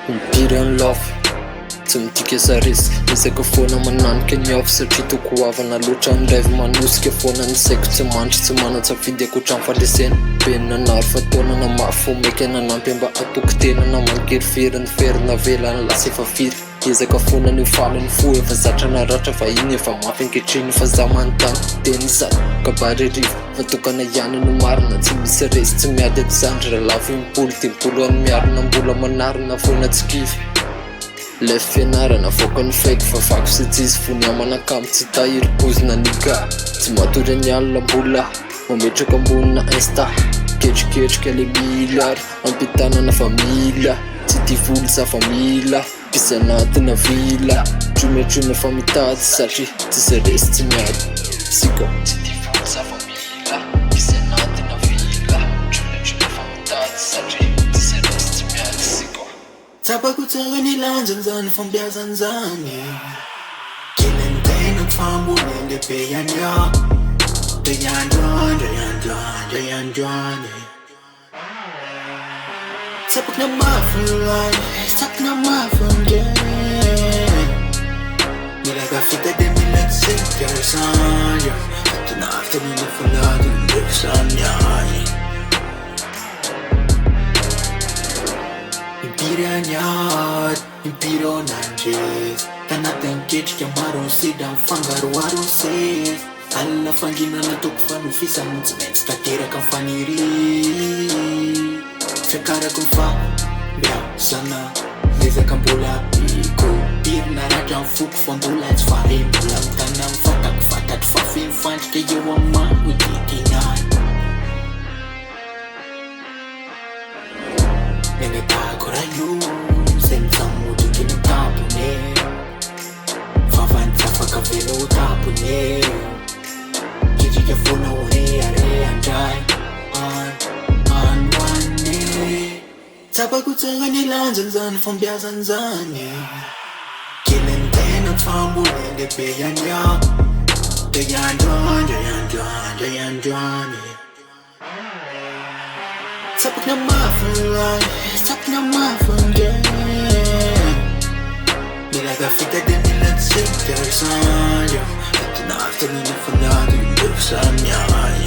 Impiry amin'ny lafo, tsy midika sa risky. Ezaka foana mananika ny afo satria toko havana loatra ny rêve manosika. Foana ny saiko tsy mantry, tsy manan-tsafidy akoatra ny fandresena. Penina naro fataona na mafy maika nanampy mba atoko tena na mankery fery ny ferina vela ny lasa efa firy. Ezaka foana ny falany fo efa zatra na ratra fa iny efa mafy ankehitriny fa za manontany teny zato kabary rivo fa tokana ihany no marina. Tsy misy resy tsy miady aty raha lafo impolo dimpolo any miarina mbola manarina foana tsy kivy. Le fianarana voaka ny faiky fa fako sy tsisy fony amanakamo tsy tahiry pozina ny ga. Tsy matory any alina mbola mametraka ambonina insta ketriketrika le milary ampitanana familya. Tsy ty volo za famila pisy anatina vila trometrome fa mitady satria tsisy resy tsy miady siko. Tsy ty volo za famila pisy anatina vila trometrome fa mitady satria tsisy resy tsy miady siko. Tsapako tsara ny lanjany zany fambiazany zany keleny tena famboleny le be andra be androandro. Tsapako na mafy tsapako na mafy milaga fita de milaga sikasandra atinaftanina fulado ndefsanyay impiry anyady impiry onandres tanaty ketrika maro sida mifangaroaro ses alina fanginana toko fanofisany tsy maintsy tanteraka mifaniry fiakarako fambiazana ezaka mbola piko pirina ratra mifoko fa mbola tsy fare mbola mitana mifatako fatatry fa fimifandrika eo amano ditinany nenatako raha io zay misamodriky ny tampone favanitsafaka velo tampone ketrika foana oreare andray tsapako tsara ny lanjany zany fambiazany zany keleny tena famboleny le be andra be androandro. Tsapako na mafy milaga fita de milaga sikasandra atinaftanina fulado ndefsanyay